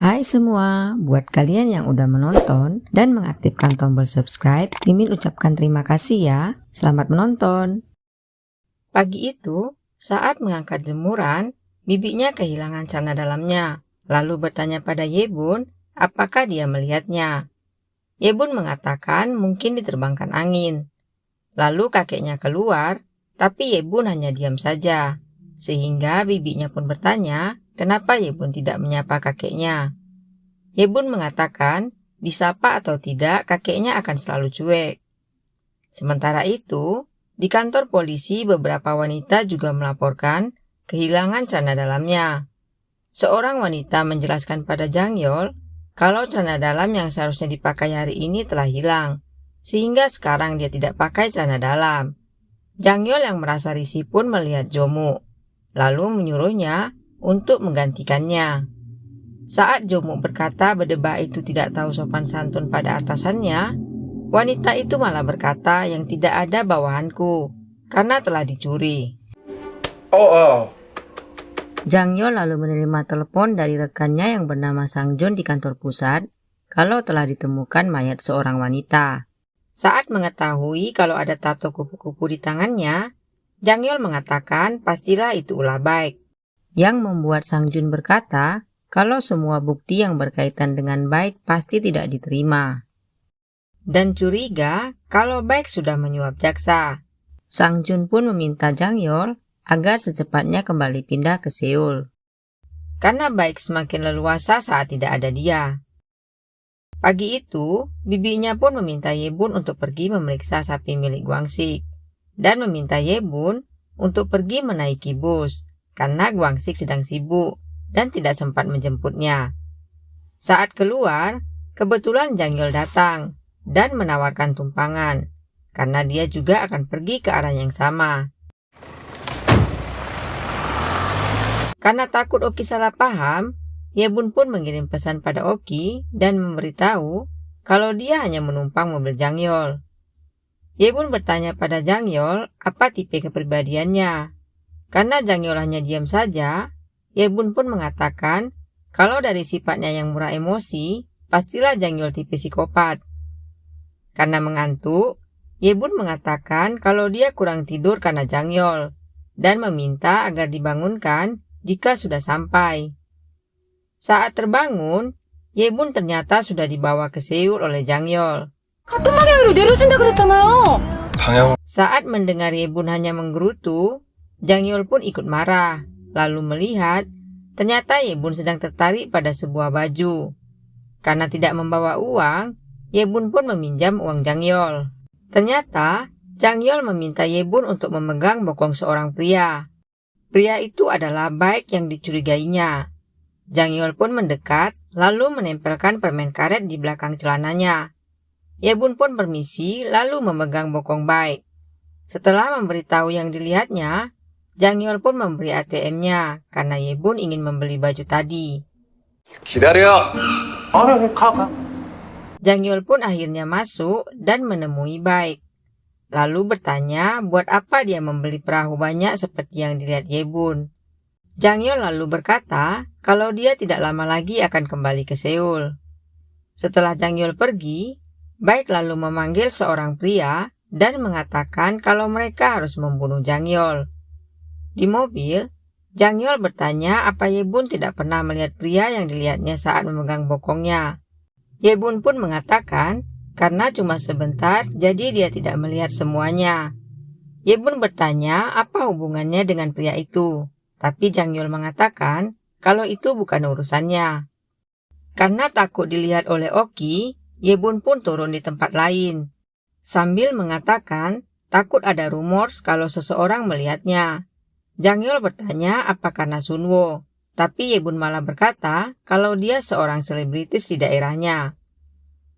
Hai semua, buat kalian yang udah menonton dan mengaktifkan tombol subscribe, Mimin ucapkan terima kasih ya. Selamat menonton. Pagi itu, saat mengangkat jemuran, bibinya kehilangan celana dalamnya, lalu bertanya pada Yebun apakah dia melihatnya. Yebun mengatakan mungkin diterbangkan angin. Lalu kakeknya keluar, tapi Yebun hanya diam saja, sehingga bibinya pun bertanya kenapa Yebun tidak menyapa kakeknya. Yebun mengatakan disapa atau tidak kakeknya akan selalu cuek. Sementara itu, di kantor polisi beberapa wanita juga melaporkan kehilangan celana dalamnya. Seorang wanita menjelaskan pada Jangyol kalau celana dalam yang seharusnya dipakai hari ini telah hilang, sehingga sekarang dia tidak pakai celana dalam. Jangyol yang merasa risih pun melihat Jomu, lalu menyuruhnya untuk menggantikannya. Saat Jomu berkata berdebah itu tidak tahu sopan santun pada atasannya, wanita itu malah berkata yang tidak ada bawahanku, karena telah dicuri. Jangyol lalu menerima telepon dari rekannya yang bernama Sangjun di kantor pusat, kalau telah ditemukan mayat seorang wanita. Saat mengetahui kalau ada tato kupu-kupu di tangannya, Jangyol mengatakan pastilah itu ulah baik. Yang membuat Sangjun berkata, kalau semua bukti yang berkaitan dengan baik pasti tidak diterima. Dan curiga kalau baik sudah menyuap jaksa. Sangjun pun meminta Jangyol agar secepatnya kembali pindah ke Seoul. Karena baik semakin leluasa saat tidak ada dia. Pagi itu, bibinya pun meminta Yebun untuk pergi memeriksa sapi milik Gwangsik. Dan meminta Yebun untuk pergi menaiki bus, karena Gwangsik sedang sibuk dan tidak sempat menjemputnya. Saat keluar, kebetulan Jangyol datang dan menawarkan tumpangan, karena dia juga akan pergi ke arah yang sama. Karena takut Oki salah paham, Yebun pun mengirim pesan pada Oki dan memberitahu kalau dia hanya menumpang mobil Jangyol. Yebun bertanya pada Jangyol apa tipe kepribadiannya. Karena Jangyol hanya diam saja, Yebun pun mengatakan kalau dari sifatnya yang murah emosi, pastilah Jangyol tipe psikopat. Karena mengantuk, Yebun mengatakan kalau dia kurang tidur karena Jangyol dan meminta agar dibangunkan jika sudah sampai. Saat terbangun, Yebun ternyata sudah dibawa ke Seoul oleh Jangyol. Saat mendengar Yebun hanya menggerutu, Jangyol pun ikut marah. Lalu melihat, ternyata Yebun sedang tertarik pada sebuah baju. Karena tidak membawa uang, Yebun pun meminjam uang Jangyol. Ternyata, Jangyol meminta Yebun untuk memegang bokong seorang pria. Pria itu adalah baik yang dicurigainya. Jangyol pun mendekat, lalu menempelkan permen karet di belakang celananya. Yebun pun permisi, lalu memegang bokong baik. Setelah memberitahu yang dilihatnya, Jangyol pun memberi ATM-nya karena Yebun ingin membeli baju tadi. 기다려. Jangyol pun akhirnya masuk dan menemui Baik. Lalu bertanya buat apa dia membeli perahu banyak seperti yang dilihat Yebun. Jangyol lalu berkata kalau dia tidak lama lagi akan kembali ke Seoul. Setelah Jangyol pergi, Baik lalu memanggil seorang pria dan mengatakan kalau mereka harus membunuh Jangyol. Di mobil, Jangyol bertanya apa Yebun tidak pernah melihat pria yang dilihatnya saat memegang bokongnya. Yebun pun mengatakan karena cuma sebentar jadi dia tidak melihat semuanya. Yebun bertanya apa hubungannya dengan pria itu, tapi Jangyol mengatakan kalau itu bukan urusannya. Karena takut dilihat oleh Oki, Yebun pun turun di tempat lain. Sambil mengatakan takut ada rumor kalau seseorang melihatnya. Jangyol bertanya apa karena Sunwo, tapi Yebun malah berkata kalau dia seorang selebritis di daerahnya.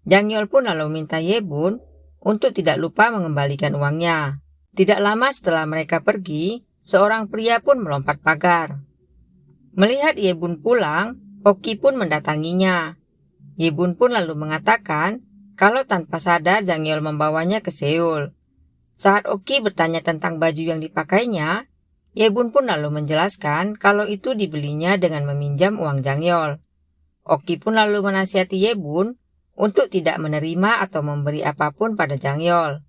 Jangyol pun lalu minta Yebun untuk tidak lupa mengembalikan uangnya. Tidak lama setelah mereka pergi, seorang pria pun melompat pagar. Melihat Yebun pulang, Oki pun mendatanginya. Yebun pun lalu mengatakan kalau tanpa sadar Jangyol membawanya ke Seoul. Saat Oki bertanya tentang baju yang dipakainya, Yebun pun lalu menjelaskan kalau itu dibelinya dengan meminjam uang Jangyol. Oki pun lalu menasihati Ye-bun untuk tidak menerima atau memberi apapun pada Jang Yeol.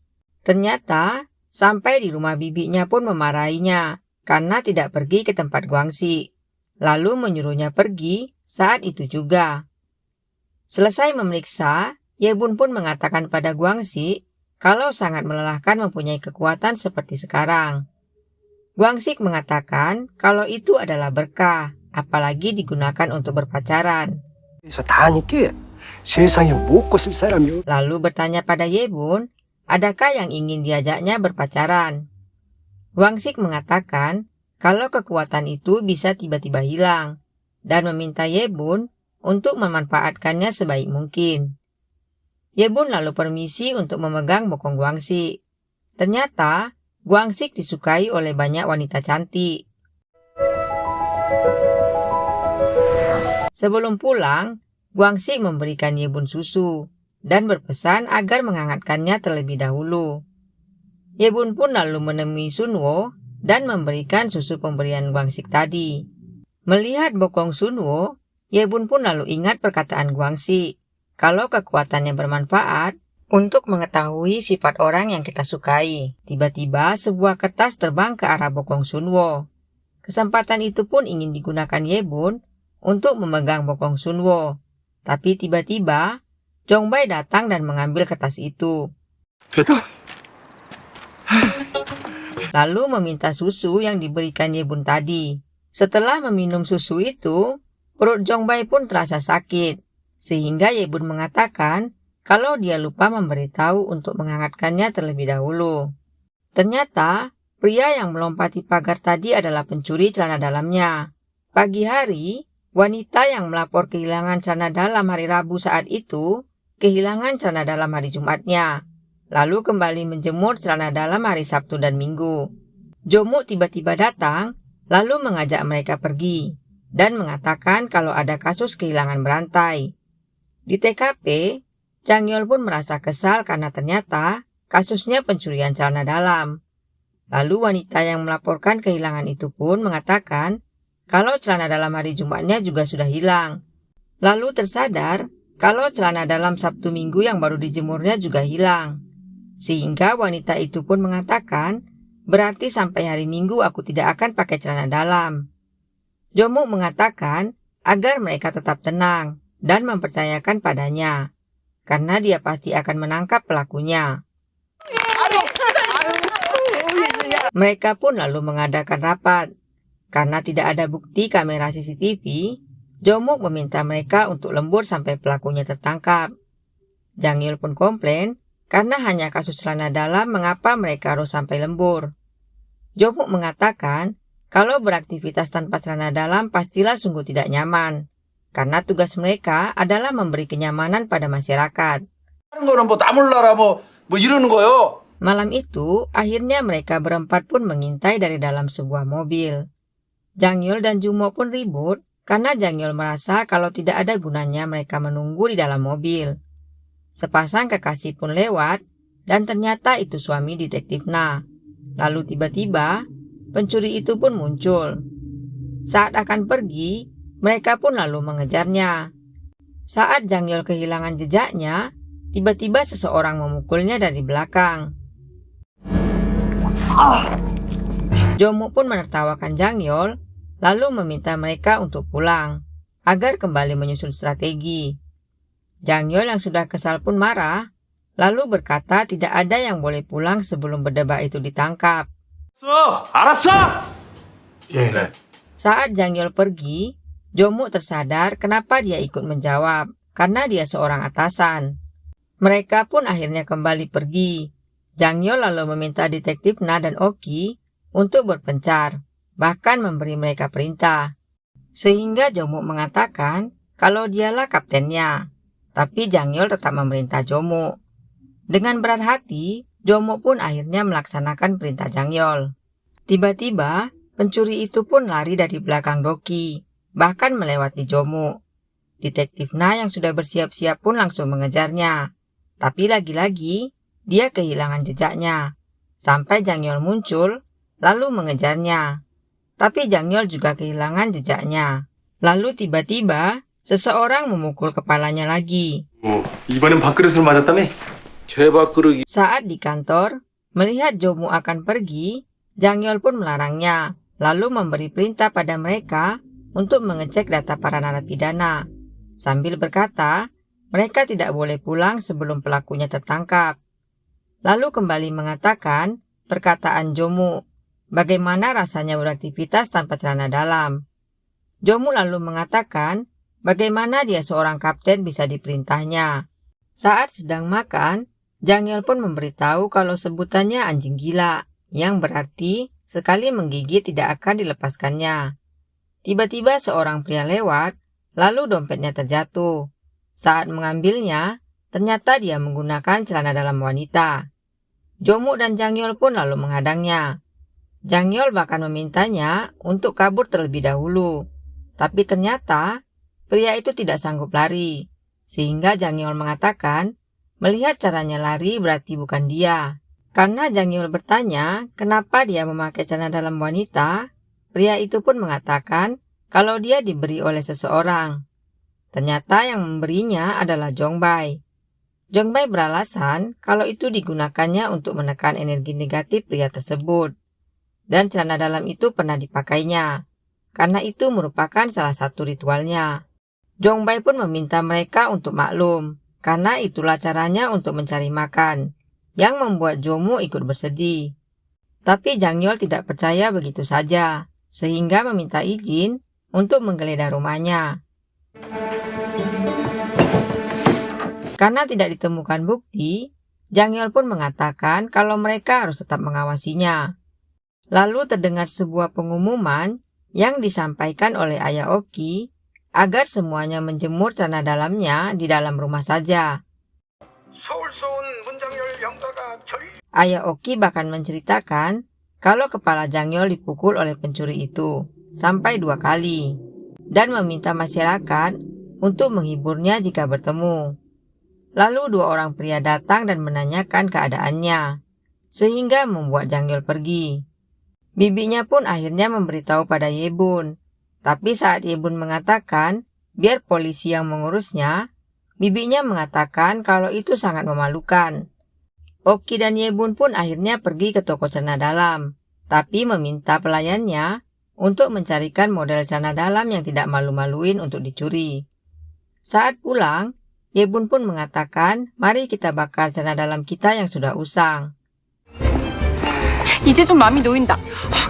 Ternyata, sampai di rumah bibinya pun memarahinya karena tidak pergi ke tempat Guangxi, lalu menyuruhnya pergi saat itu juga. Selesai memeriksa, Ye-bun pun mengatakan pada Guangxi kalau sangat melelahkan mempunyai kekuatan seperti sekarang. Guangxi mengatakan kalau itu adalah berkah, apalagi digunakan untuk berpacaran. Lalu bertanya pada Ye-bun, adakah yang ingin diajaknya berpacaran? Guangxi mengatakan kalau kekuatan itu bisa tiba-tiba hilang dan meminta Ye-bun untuk memanfaatkannya sebaik mungkin. Ye-bun lalu permisi untuk memegang bokong Guangxi. Ternyata, Guangxi disukai oleh banyak wanita cantik. Sebelum pulang, Guangxi memberikan Ye-bun susu dan berpesan agar menghangatkannya terlebih dahulu. Ye-bun pun lalu menemui Sunwo dan memberikan susu pemberian Guangxi tadi. Melihat bokong Sunwo, Ye-bun pun lalu ingat perkataan Guangxi kalau kekuatannya bermanfaat untuk mengetahui sifat orang yang kita sukai. Tiba-tiba sebuah kertas terbang ke arah bokong Sunwo. Kesempatan itu pun ingin digunakan Ye-bun untuk memegang bokong Sunwo. Tapi tiba-tiba Jongbai datang dan mengambil kertas itu. Lalu meminta susu yang diberikan Ye-bun tadi. Setelah meminum susu itu, perut Jongbai pun terasa sakit. Sehingga Ye-bun mengatakan kalau dia lupa memberitahu untuk menghangatkannya terlebih dahulu. Ternyata, pria yang melompati pagar tadi adalah pencuri celana dalamnya. Pagi hari, wanita yang melapor kehilangan celana dalam hari Rabu saat itu, kehilangan celana dalam hari Jumatnya, lalu kembali menjemur celana dalam hari Sabtu dan Minggu. Jomuk tiba-tiba datang, lalu mengajak mereka pergi, dan mengatakan kalau ada kasus kehilangan berantai. Di TKP, Jang Yeol pun merasa kesal karena ternyata kasusnya pencurian celana dalam. Lalu wanita yang melaporkan kehilangan itu pun mengatakan kalau celana dalam hari Jumatnya juga sudah hilang. Lalu tersadar kalau celana dalam Sabtu Minggu yang baru dijemurnya juga hilang. Sehingga wanita itu pun mengatakan, berarti sampai hari Minggu aku tidak akan pakai celana dalam. Jomuk mengatakan agar mereka tetap tenang dan mempercayakan padanya, karena dia pasti akan menangkap pelakunya. Mereka pun lalu mengadakan rapat. Karena tidak ada bukti kamera CCTV, Jomuk meminta mereka untuk lembur sampai pelakunya tertangkap. Jang Yeol pun komplain karena hanya kasus celana dalam mengapa mereka harus sampai lembur. Jomuk mengatakan kalau beraktivitas tanpa celana dalam pastilah sungguh tidak nyaman. Karena tugas mereka adalah memberi kenyamanan pada masyarakat. Malam itu, akhirnya mereka berempat pun mengintai dari dalam sebuah mobil. Jang Yeol dan Jumo pun ribut karena Jang Yeol merasa kalau tidak ada gunanya mereka menunggu di dalam mobil. Sepasang kekasih pun lewat dan ternyata itu suami detektif Na. Lalu tiba-tiba, pencuri itu pun muncul. Saat akan pergi, mereka pun lalu mengejarnya. Saat Jang Yeol kehilangan jejaknya, tiba-tiba seseorang memukulnya dari belakang. Jomuk pun menertawakan Jang Yeol, lalu meminta mereka untuk pulang, agar kembali menyusun strategi. Jang Yeol yang sudah kesal pun marah, lalu berkata tidak ada yang boleh pulang sebelum berdebak itu ditangkap. Saat Jang Yeol pergi, Jomuk tersadar kenapa dia ikut menjawab, karena dia seorang atasan. Mereka pun akhirnya kembali pergi. Jang Yeol lalu meminta detektif Na dan Oki untuk berpencar, bahkan memberi mereka perintah. Sehingga Jomuk mengatakan kalau dialah kaptennya, tapi Jang Yeol tetap memerintah Jomuk. Dengan berat hati, Jomuk pun akhirnya melaksanakan perintah Jang Yeol. Tiba-tiba, pencuri itu pun lari dari belakang Doki, bahkan melewati Jomuk. Detektif Na yang sudah bersiap-siap pun langsung mengejarnya. Tapi lagi-lagi, dia kehilangan jejaknya. Sampai Jang Yeol muncul, lalu mengejarnya. Tapi Jang Yeol juga kehilangan jejaknya. Lalu tiba-tiba, Seseorang memukul kepalanya lagi. 이번엔 밥그릇을 맞았다며? 개밥그릇이 Saat di kantor, melihat Jomu akan pergi, Jangyol pun melarangnya, lalu memberi perintah pada mereka untuk mengecek data para narapidana, sambil berkata mereka tidak boleh pulang sebelum pelakunya tertangkap. Lalu kembali mengatakan perkataan Jomu, bagaimana rasanya beraktivitas tanpa celana dalam. Jomu lalu mengatakan bagaimana dia seorang kapten bisa diperintahnya. Saat sedang makan, Jangyol pun memberitahu kalau sebutannya anjing gila, yang berarti sekali menggigit tidak akan dilepaskannya. Tiba-tiba seorang pria lewat, lalu dompetnya terjatuh. Saat mengambilnya, ternyata dia menggunakan celana dalam wanita. Jomu dan Jangyol pun lalu menghadangnya. Jangyol bahkan memintanya untuk kabur terlebih dahulu. Tapi ternyata pria itu tidak sanggup lari, sehingga Jangyol mengatakan melihat caranya lari berarti bukan dia. Karena Jangyol bertanya kenapa dia memakai celana dalam wanita, pria itu pun mengatakan kalau dia diberi oleh seseorang. Ternyata yang memberinya adalah Jongbai. Jongbai beralasan kalau itu digunakannya untuk menekan energi negatif pria tersebut. Dan celana dalam itu pernah dipakainya, karena itu merupakan salah satu ritualnya. Jongbai pun meminta mereka untuk maklum, karena itulah caranya untuk mencari makan, yang membuat Jomu ikut bersedih. Tapi Jangyol tidak percaya begitu saja, sehingga meminta izin untuk menggeledah rumahnya. Karena tidak ditemukan bukti, Jangyol pun mengatakan kalau mereka harus tetap mengawasinya. Lalu terdengar sebuah pengumuman yang disampaikan oleh Ayah Oki agar semuanya menjemur celana dalamnya di dalam rumah saja. Ayah Oki bahkan menceritakan kalau kepala Jangyol dipukul oleh pencuri itu sampai 2 kali dan meminta masyarakat untuk menghiburnya jika bertemu. Lalu 2 orang pria datang dan menanyakan keadaannya, sehingga membuat Jangyol pergi. Bibinya pun akhirnya memberitahu pada Yebun. Tapi saat Yebun mengatakan biar polisi yang mengurusnya, bibinya mengatakan kalau itu sangat memalukan. Oki dan Yebun pun akhirnya pergi ke toko celana dalam, tapi meminta pelayannya untuk mencarikan model celana dalam yang tidak malu-maluin untuk dicuri. Saat pulang, Yebun pun mengatakan mari kita bakar celana dalam kita yang sudah usang. 이제 좀 마음이 놓인다.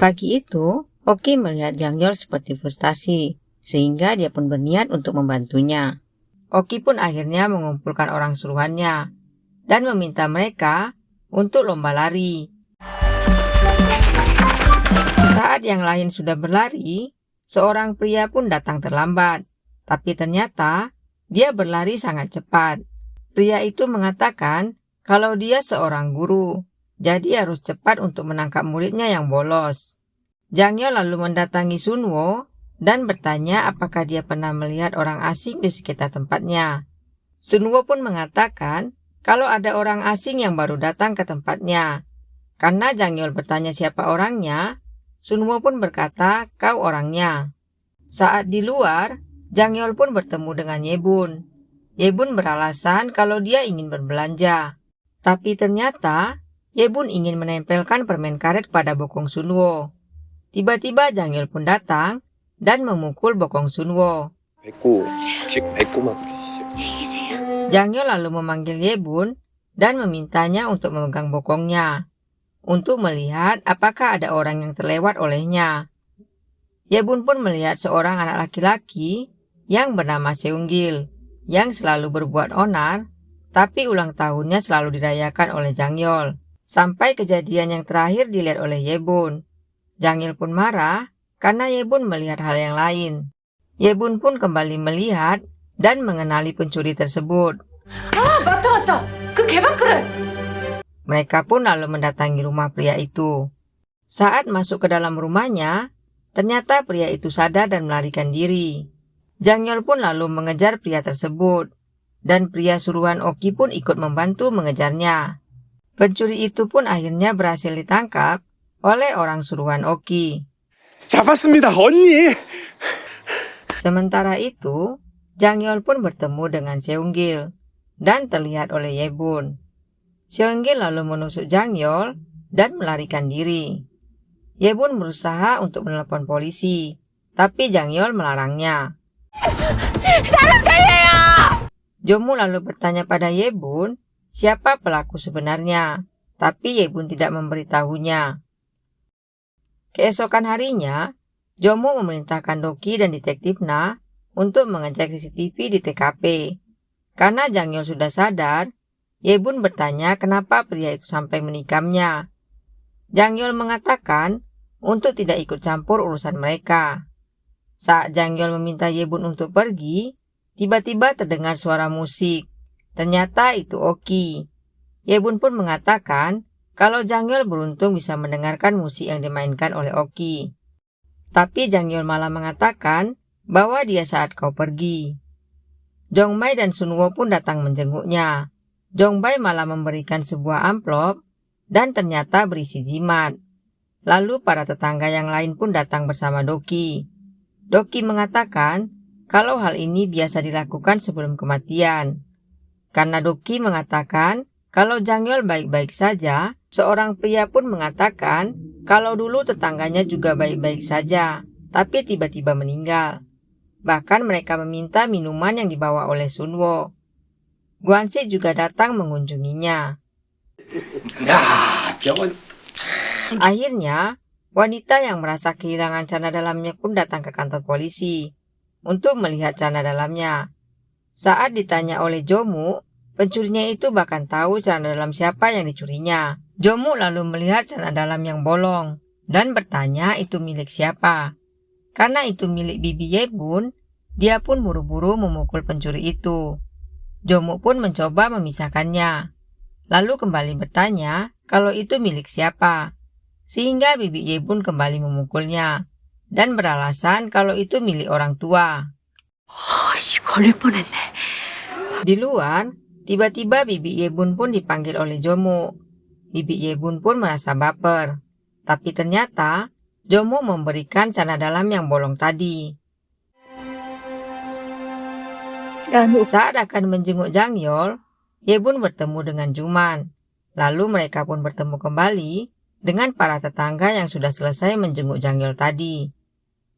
Pagi itu, Oki melihat Jangyol seperti frustasi, sehingga dia pun berniat untuk membantunya. Oki pun akhirnya mengumpulkan orang suruhannya, dan meminta mereka untuk lomba lari. Saat yang lain sudah berlari, seorang pria pun datang terlambat, tapi ternyata dia berlari sangat cepat. Pria itu mengatakan kalau dia seorang guru, jadi harus cepat untuk menangkap muridnya yang bolos. Jangyol lalu mendatangi Sunwo dan bertanya apakah dia pernah melihat orang asing di sekitar tempatnya. Sunwo pun mengatakan kalau ada orang asing yang baru datang ke tempatnya. Karena Jangyol bertanya siapa orangnya, Sunwo pun berkata kau orangnya. Saat di luar, Jangyol pun bertemu dengan Yebun. Yebun beralasan kalau dia ingin berbelanja. Tapi ternyata Yebun ingin menempelkan permen karet pada bokong Sunwo. Tiba-tiba Jangyol pun datang dan memukul bokong Sunwo. Jangyol lalu memanggil Yebun dan memintanya untuk memegang bokongnya, untuk melihat apakah ada orang yang terlewat olehnya. Yebun pun melihat seorang anak laki-laki yang bernama Seunggil, yang selalu berbuat onar, tapi ulang tahunnya selalu dirayakan oleh Jangyol. Sampai kejadian yang terakhir dilihat oleh Yebun. Jangyol pun marah karena Yebun melihat hal yang lain. Yebun pun kembali melihat dan mengenali pencuri tersebut. 맞다. 그 개밥그릇. Mereka pun lalu mendatangi rumah pria itu. Saat masuk ke dalam rumahnya, ternyata pria itu sadar dan melarikan diri. Jangyol pun lalu mengejar pria tersebut, dan pria suruhan Oki pun ikut membantu mengejarnya. Pencuri itu pun akhirnya berhasil ditangkap oleh orang suruhan Oki. 잡았습니다, 언니! Sementara itu, Jangyol pun bertemu dengan Seunggil dan terlihat oleh Yebun. Seunggil lalu menusuk Jangyol dan melarikan diri. Yebun berusaha untuk menelepon polisi, tapi Jangyol melarangnya. Jomu lalu bertanya pada Yebun siapa pelaku sebenarnya, tapi Yebun tidak memberitahunya. Keesokan harinya, Jomu memerintahkan Doki dan detektif Na untuk mengecek CCTV di TKP. Karena Jangyol sudah sadar, Yebun bertanya kenapa pria itu sampai menikamnya. Jangyol mengatakan untuk tidak ikut campur urusan mereka. Saat Jangyol meminta Yebun untuk pergi, tiba-tiba terdengar suara musik. Ternyata itu Oki. Yebun pun mengatakan kalau Jangyol beruntung bisa mendengarkan musik yang dimainkan oleh Oki. Tapi Jangyol malah mengatakan bahwa dia saat kau pergi. Jongbai dan Sunwo pun datang menjenguknya. Jongbai malah memberikan sebuah amplop dan ternyata berisi jimat. Lalu para tetangga yang lain pun datang bersama Doki. Doki mengatakan kalau hal ini biasa dilakukan sebelum kematian. Karena Doki mengatakan kalau Jangyol baik-baik saja, seorang pria pun mengatakan kalau dulu tetangganya juga baik-baik saja, tapi tiba-tiba meninggal. Bahkan mereka meminta minuman yang dibawa oleh Sunwo. Guanxi juga datang mengunjunginya. Akhirnya, wanita yang merasa kehilangan celana dalamnya pun datang ke kantor polisi untuk melihat celana dalamnya. Saat ditanya oleh Jomu, pencurinya itu bahkan tahu celana dalam siapa yang dicurinya. Jomu lalu melihat celana dalam yang bolong dan bertanya itu milik siapa. Karena itu milik bibi Yebun, dia pun buru-buru memukul pencuri itu. Jomu pun mencoba memisahkannya, lalu kembali bertanya kalau itu milik siapa. Sehingga bibi Yebun kembali memukulnya dan beralasan kalau itu milik orang tua. Di luar, tiba-tiba bibi Yebun pun dipanggil oleh Jomu. Bibi Yebun pun merasa baper, tapi ternyata Jomu memberikan celana dalam yang bolong tadi. Saat akan menjenguk Jangyol, Yebun bertemu dengan Juman. Lalu mereka pun bertemu kembali dengan para tetangga yang sudah selesai menjenguk Jangyol tadi.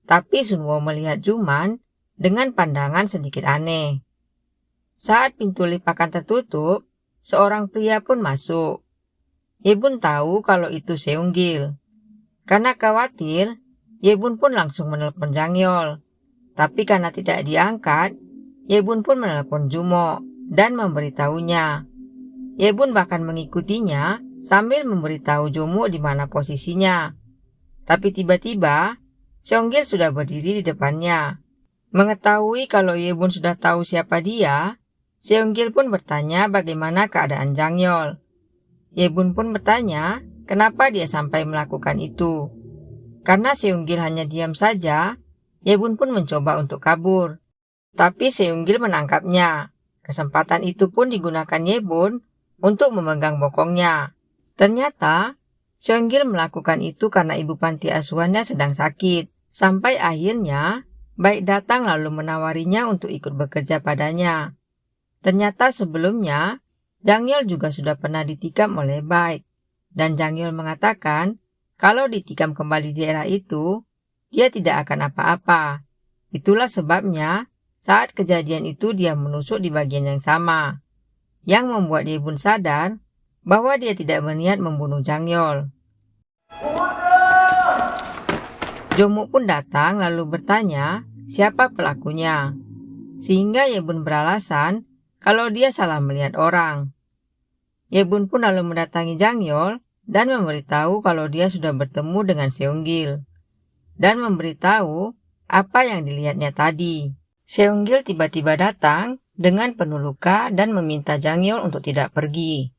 Tapi Sunwo melihat Juman dengan pandangan sedikit aneh. Saat pintu lift akan tertutup, seorang pria pun masuk. Yebun tahu kalau itu Seunggil. Karena khawatir, Yebun pun langsung menelepon Jangyol. Tapi karena tidak diangkat, Yebun pun menelepon Jumo dan memberitahunya. Yebun bahkan mengikutinya sambil memberitahu Jomu di mana posisinya. Tapi tiba-tiba, Seunggil sudah berdiri di depannya. Mengetahui kalau Yebun sudah tahu siapa dia, Seunggil pun bertanya bagaimana keadaan Jangyol. Yebun pun bertanya kenapa dia sampai melakukan itu. Karena Seunggil hanya diam saja, Yebun pun mencoba untuk kabur. Tapi Seunggil menangkapnya. Kesempatan itu pun digunakan Yebun untuk memegang bokongnya. Ternyata, Seunggil melakukan itu karena ibu panti asuhannya sedang sakit. Sampai akhirnya, Baik datang lalu menawarinya untuk ikut bekerja padanya. Ternyata sebelumnya, Jangyol juga sudah pernah ditikam oleh Baik. Dan Jangyol mengatakan, kalau ditikam kembali di era itu, dia tidak akan apa-apa. Itulah sebabnya, saat kejadian itu dia menusuk di bagian yang sama. Yang membuat Yebun sadar bahwa dia tidak berniat membunuh Jangyol. Jomu pun datang lalu bertanya siapa pelakunya. Sehingga Yebun beralasan kalau dia salah melihat orang. Yebun pun lalu mendatangi Jangyol dan memberitahu kalau dia sudah bertemu dengan Seunggil. Dan memberitahu apa yang dilihatnya tadi. Seunggil tiba-tiba datang dengan penuh luka dan meminta Jangyol untuk tidak pergi.